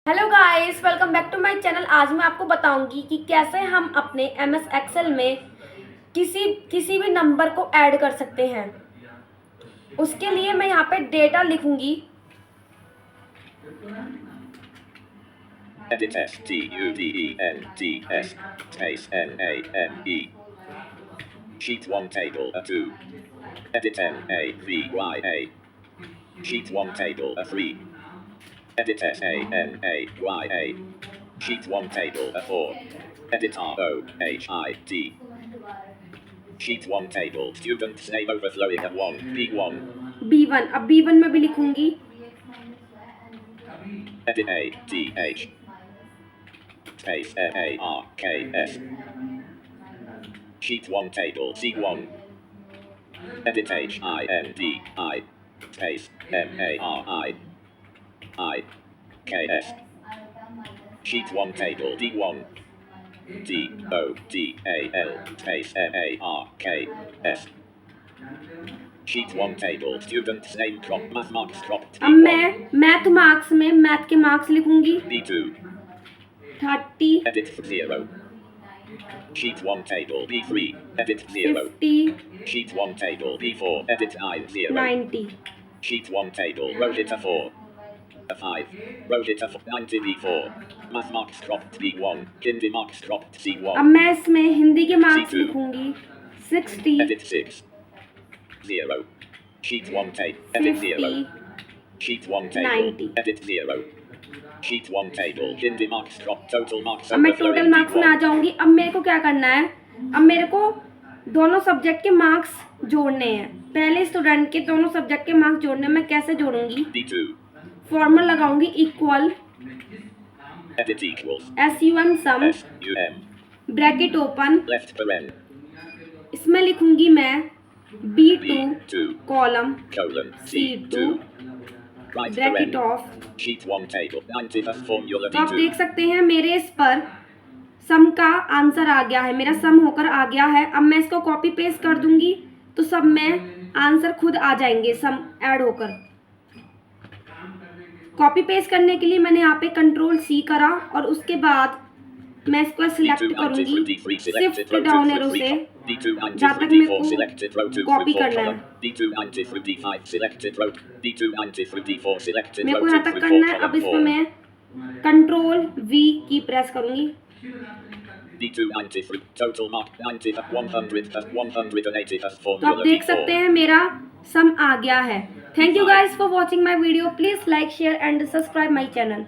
Hello guys, welcome back to my channel. आज मैं आपको बताऊंगी कि कैसे हम अपने एमएस एक्सेल में किसी भी नंबर को ऐड कर सकते हैं। उसके लिए मैं यहाँ पे डेटा लिखूंगी। Edit STUDENTS space NAME. Sheet 1 table a 2. Edit NAVYA. Sheet 1 table a 3. Edit SANAYA. Sheet 1 table a 4. Edit ROHID. Sheet 1 table student's name overflowing at 1 B1. B1 अब B1 में भी लिखूंगी। Edit ADH space MARKS. Sheet 1 table C1. Edit HINDI space MARIIKS. Sheet 1 table D1. DODAL space MARKS. Sheet 1 table student's name crop math marks cropped अब मैं math marks में math के marks लिखूंगी। B2. 30 Edit 0. Sheet 1 table B3. Edit 0. 50 Sheet 1 table B4. Edit 90. 90 Sheet 1 table rotate a 4. A 5. Rotate a 90 B4. Math marks cropped B1. Hindi marks cropped C1. अब मैं इसमें हिंदी के marks C2. लिखूंगी। 60 Edit 6. 0. Sheet 1 table. Edit 0. 50 Sheet 1 table. 90 Edit 0. Sheet 1 table. Hindi marks cropped. Total marks अब मैं total marks में आ जाऊंगी। अब मेरे को क्या करना है, अब मेरे को दोनों सब्जेक्ट के मार्क्स जोड़ने हैं। पहले स्टूडेंट के दोनों सब्जेक्ट के मार्क्स जोड़ने हैं। मैं कैसे जोड़ूंगी? D2. फॉर्मूला लगाऊंगी इक्वल Edit equals. SUM सम SUM. Bracket open, Left paren. इसमें लिखूंगी मैं B2 B2. Column Colon. C2 Right bracket paren. Of. Sheet 1 table. 90 first formula तो आप D2. देख सकते हैं मेरे इस पर सम का आंसर आ गया है, मेरा सम होकर आ गया है। अब मैं इसको कॉपी पेस्ट कर दूंगी तो सब में आंसर खुद आ जाएंगे, सम ऐड होकर। कॉपी पेस्ट करने के लिए मैंने यहाँ पे कंट्रोल C करा और उसके बाद मैं इसको सिलेक्ट करूंगी शिफ्ट डाउन एरो से जहाँ तक मेरे को कॉपी करना है। मेरे को यहाँ तक करना है। अब इसमें मैं कंट्रोल V की प्रेस करूंगी। तो आप देख सकते हैं मेरा सम आ गया है। Thank you guys for watching my video. Please like share and subscribe my channel.